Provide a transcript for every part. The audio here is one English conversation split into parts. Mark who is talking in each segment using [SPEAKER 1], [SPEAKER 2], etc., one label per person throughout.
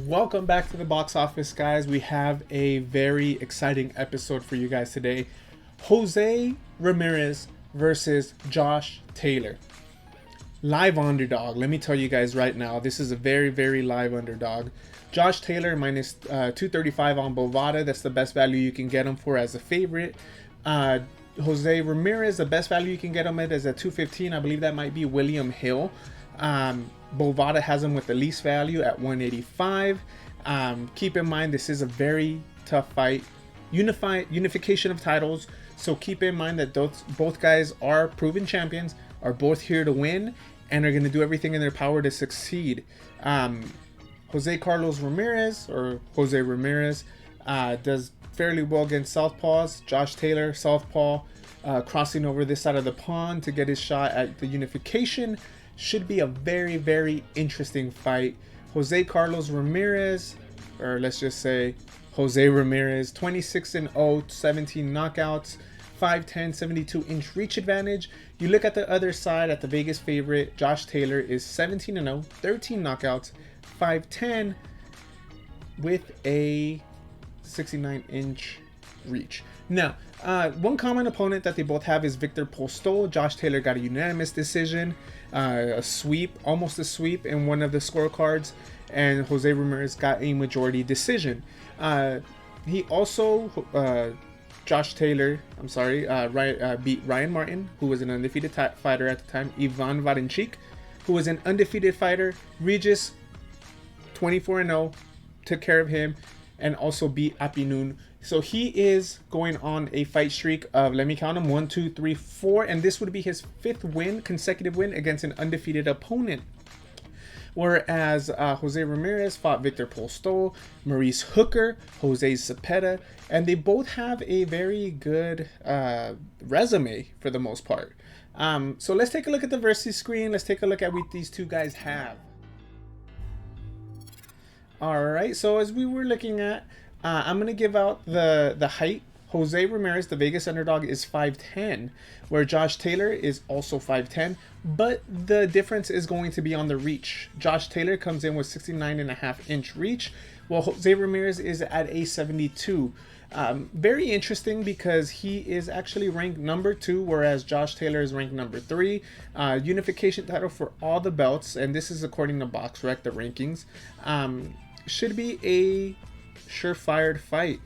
[SPEAKER 1] Welcome back to the box office, guys. We have a very exciting episode for you guys today. Jose Ramirez versus Josh Taylor. Live underdog. Let me tell you guys right now, this is a very, very live underdog. Josh Taylor minus 235 on Bovada. That's the best value you can get him for as a favorite. Jose Ramirez, the best value you can get him at is at 215. I believe that might be William Hill. Bovada has him with the least value at 185. Keep in mind, this is a very tough fight. Unification of titles. So keep in mind that both guys are proven champions, are both here to win, and are going to do everything in their power to succeed. Jose Ramirez does fairly well against southpaws. Josh Taylor, southpaw, crossing over this side of the pond to get his shot at the unification. Should be a very, very interesting fight. Jose Ramirez, or let's just say Jose Ramirez, 26-0, 17 knockouts, 5'10", 72-inch reach advantage. You look at the other side, at the Vegas favorite, Josh Taylor is 17-0, 13 knockouts, 5'10", with a 69-inch reach. Now, one common opponent that they both have is Victor Postol. Josh Taylor got a unanimous decision, a sweep, almost a sweep in one of the scorecards, and Jose Ramirez got a majority decision. He also, Josh Taylor, beat Ryan Martin, who was an undefeated fighter at the time, Ivan Varenchik, who was an undefeated fighter, Regis, 24-0, took care of him, and also beat Apinun. So he is going on a fight streak of, let me count them, 1, 2, 3, 4, and this would be his 5th consecutive win against an undefeated opponent. Whereas Jose Ramirez fought Victor Postol, Maurice Hooker, Jose Zepeda, and they both have a very good resume for the most part. So let's take a look at the versus screen. Let's take a look at what these two guys have. Alright, so as we were looking at, I'm going to give out the height. Jose Ramirez, the Vegas underdog, is 5'10", where Josh Taylor is also 5'10", but the difference is going to be on the reach. Josh Taylor comes in with 69.5-inch reach, while Jose Ramirez is at a 72. Very interesting because he is actually ranked number 2, whereas Josh Taylor is ranked number 3. Unification title for all the belts, and this is according to BoxRec, the rankings. Should be a surefire fight.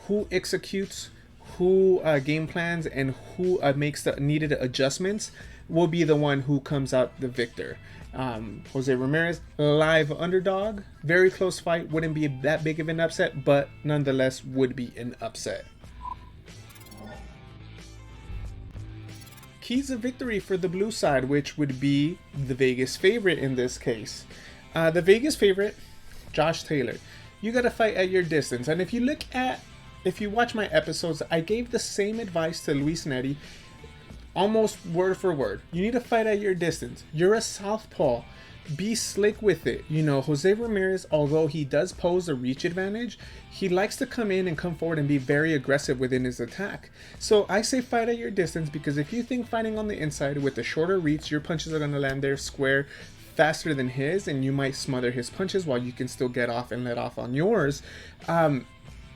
[SPEAKER 1] Who executes, who game plans, and who makes the needed adjustments will be the one who comes out the victor. Jose Ramirez, live underdog, very close fight, wouldn't be that big of an upset, but nonetheless would be an upset. Keys of victory for the blue side, which would be the Vegas favorite in this case. The Vegas favorite, Josh Taylor. You got to fight at your distance. And if you watch my episodes, I gave the same advice to Luis Neri, almost word for word. You need to fight at your distance. You're a southpaw. Be slick with it. You know, Jose Ramirez, although he does pose a reach advantage, he likes to come in and come forward and be very aggressive within his attack. So I say fight at your distance, because if you think fighting on the inside with the shorter reach, your punches are going to land there square faster than his, and you might smother his punches while you can still get off and let off on yours.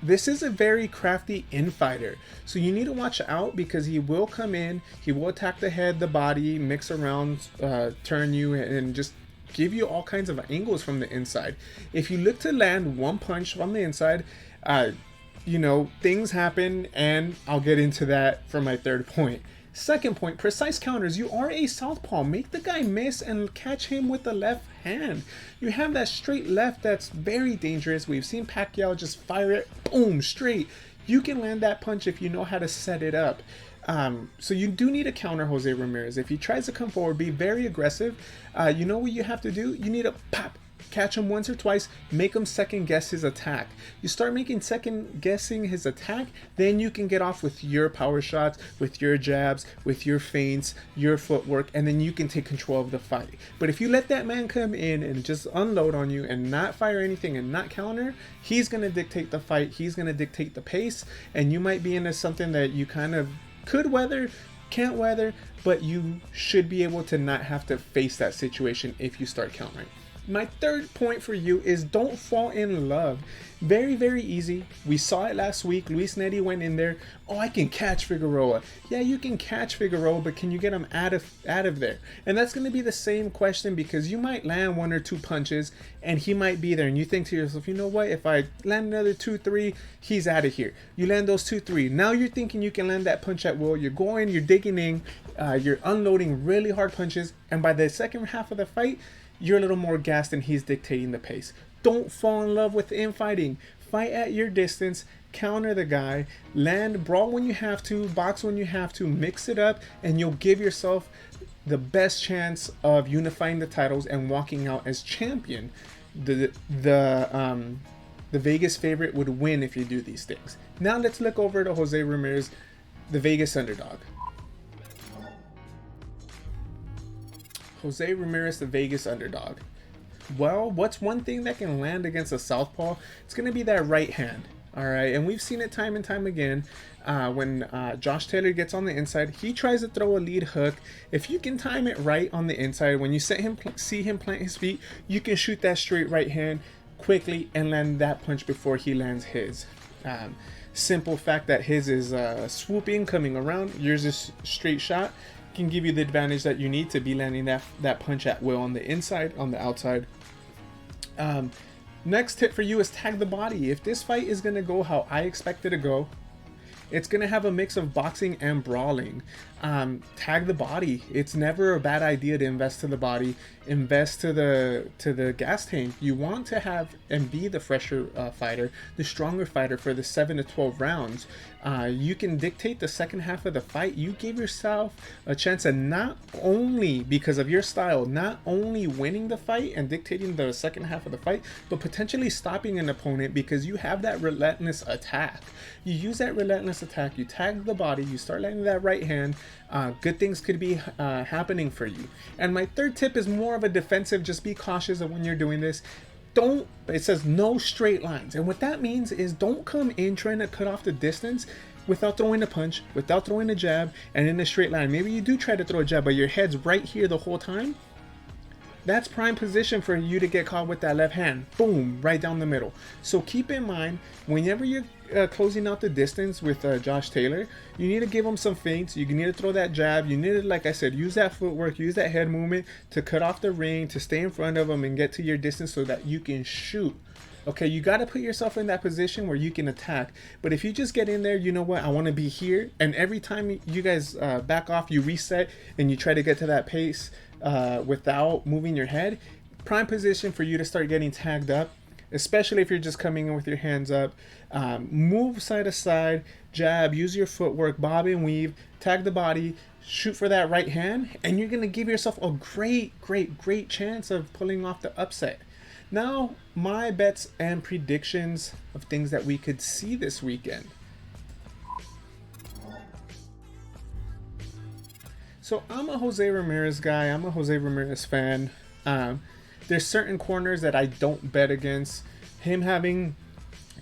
[SPEAKER 1] This is a very crafty infighter, so you need to watch out, because he will come in, he will attack the head, the body, mix around, turn you, and just give you all kinds of angles from the inside. If you look to land one punch from the inside, you know, things happen, and I'll get into that for my third point. Second point, precise counters. You are a southpaw. Make the guy miss and catch him with the left hand. You have that straight left that's very dangerous. We've seen Pacquiao just fire it, boom, straight. You can land that punch if you know how to set it up. So you do need to counter Jose Ramirez. If he tries to come forward, be very aggressive. You know what you have to do? You need to pop, catch him once or twice, make him second guess his attack. You start making second guessing his attack, then you can get off with your power shots, with your jabs, with your feints, your footwork, and then you can take control of the fight. But if you let that man come in and just unload on you and not fire anything and not counter, he's going to dictate the fight, he's going to dictate the pace, and you might be into something that you kind of could weather, can't weather, but you should be able to not have to face that situation if you start countering. My third point for you is don't fall in love. Very, very easy. We saw it last week. Luis Neri went in there. Oh, I can catch Figueroa. Yeah, you can catch Figueroa, but can you get him out of there? And that's going to be the same question, because you might land 1 or 2 punches and he might be there. And you think to yourself, you know what? If I land another 2, 3, he's out of here. You land those 2, 3. Now you're thinking you can land that punch at will. You're going, you're digging in, you're unloading really hard punches. And by the second half of the fight, you're a little more gassed and he's dictating the pace. Don't fall in love with infighting. Fight at your distance, counter the guy, land, brawl when you have to, box when you have to, mix it up, and you'll give yourself the best chance of unifying the titles and walking out as champion. The Vegas favorite would win if you do these things. Now let's look over to Jose Ramirez, the Vegas underdog. Jose Ramirez, the Vegas underdog. Well, what's one thing that can land against a southpaw? It's going to be that right hand. All right, and we've seen it time and time again. When Josh Taylor gets on the inside, he tries to throw a lead hook. If you can time it right on the inside, when you see him plant his feet, you can shoot that straight right hand quickly and land that punch before he lands his. Simple fact that his is swooping, coming around, yours is straight shot, can give you the advantage that you need to be landing that punch at will on the inside, on the outside. Next tip for you is tag the body. If this fight is going to go how I expect it to go, it's going to have a mix of boxing and brawling. Tag the body. It's never a bad idea to invest to the body, invest to the gas tank. You want to have and be the fresher fighter, the stronger fighter for the 7 to 12 rounds. You can dictate the second half of the fight. You give yourself a chance of, not only because of your style, not only winning the fight and dictating the second half of the fight, but potentially stopping an opponent because you have that relentless attack. You use that relentless attack, you tag the body, you start landing that right hand. Good things could be happening for you. And my third tip is more of a defensive. Just be cautious of when you're doing this. It says no straight lines, and what that means is don't come in trying to cut off the distance without throwing a punch, without throwing a jab, and in a straight line. Maybe you do try to throw a jab, but your head's right here the whole time. That's prime position for you to get caught with that left hand. Boom, right down the middle. So keep in mind, whenever you're closing out the distance with Josh Taylor, you need to give him some feints. You need to throw that jab. You need to, like I said, use that footwork, use that head movement to cut off the ring, to stay in front of him and get to your distance so that you can shoot. Okay, you got to put yourself in that position where you can attack. But if you just get in there, you know what, I want to be here, and every time you guys back off, you reset and you try to get to that pace without moving your head, prime position for you to start getting tagged up, especially if you're just coming in with your hands up. Move side to side, jab, use your footwork, bob and weave, tag the body, shoot for that right hand, and you're going to give yourself a great chance of pulling off the upset. Now, my bets and predictions of things that we could see this weekend. So I'm a Jose Ramirez guy. I'm a Jose Ramirez fan. There's certain corners that I don't bet against. Him having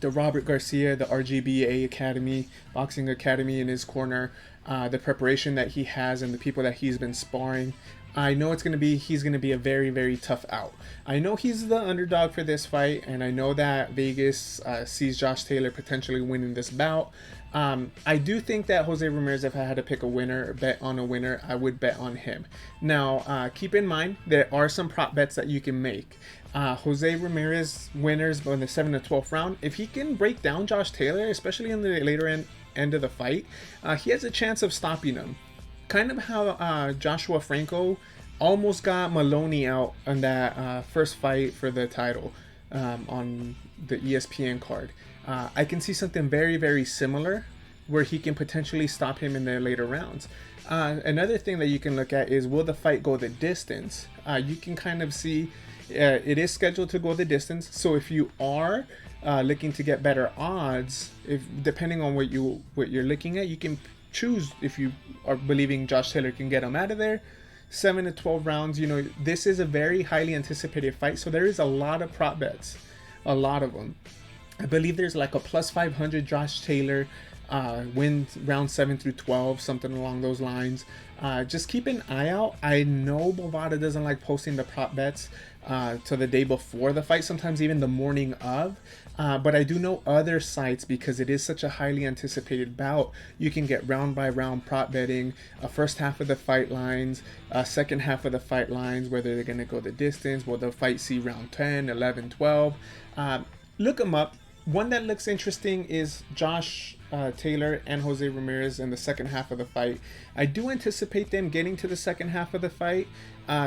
[SPEAKER 1] the Robert Garcia, the RGBA Academy, Boxing Academy in his corner, the preparation that he has and the people that he's been sparring, I know he's going to be a very tough out. I know he's the underdog for this fight, and I know that Vegas sees Josh Taylor potentially winning this bout. I do think that Jose Ramirez, if I had to pick a winner, bet on a winner, I would bet on him. Now, keep in mind, there are some prop bets that you can make. Jose Ramirez winners in the 7 to 12th round, if he can break down Josh Taylor, especially in the later end of the fight, he has a chance of stopping him. Kind of how Joshua Franco almost got Maloney out on that first fight for the title on the ESPN card. I can see something very similar where he can potentially stop him in the later rounds. Another thing that you can look at is, will the fight go the distance? You can kind of see it is scheduled to go the distance. So if you are looking to get better odds, depending on what you're looking at, you can choose if you are believing Josh Taylor can get him out of there. 7 to 12 rounds. You know, this is a very highly anticipated fight, so there is a lot of prop bets, a lot of them. I believe there's like a plus 500 Josh Taylor wins round 7 through 12, something along those lines. Just keep an eye out. I know Bovada doesn't like posting the prop bets. to the day before the fight, sometimes even the morning of. But I do know other sites, because it is such a highly anticipated bout, you can get round by round prop betting, a first half of the fight lines, a second half of the fight lines, whether they're going to go the distance, will the fight see round 10, 11, 12. Look them up. One that looks interesting is Josh Taylor and Jose Ramirez in the second half of the fight. I do anticipate them getting to the second half of the fight.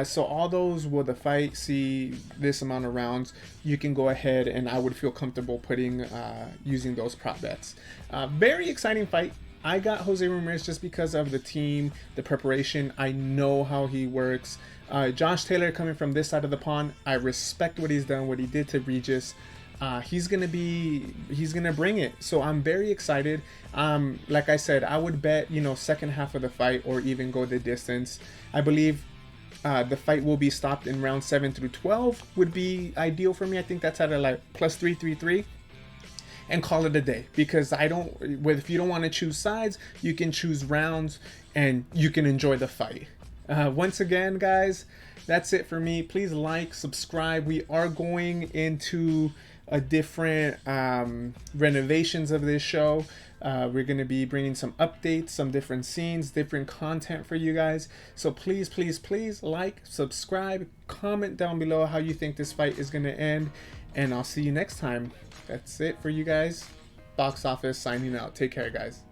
[SPEAKER 1] So all those, will the fight see this amount of rounds, you can go ahead and I would feel comfortable putting using those prop bets. Very exciting fight. I got Jose Ramirez just because of the team, the preparation. I know how he works. Josh Taylor, coming from this side of the pond, I respect what he's done, what he did to Regis. He's gonna bring it. So I'm very excited. Like I said, I would bet, second half of the fight or even go the distance. I believe the fight will be stopped in round 7 through 12 would be ideal for me. I think that's at a like plus 333. And call it a day, because if you don't want to choose sides, you can choose rounds and you can enjoy the fight. Once again, guys, that's it for me. Please like, subscribe. We are going into a different renovations of this show. We're going to be bringing some updates, some different scenes, different content for you guys. So please, please, please like, subscribe, comment down below how you think this fight is going to end. And I'll see you next time. That's it for you guys. Box Office signing out. Take care, guys.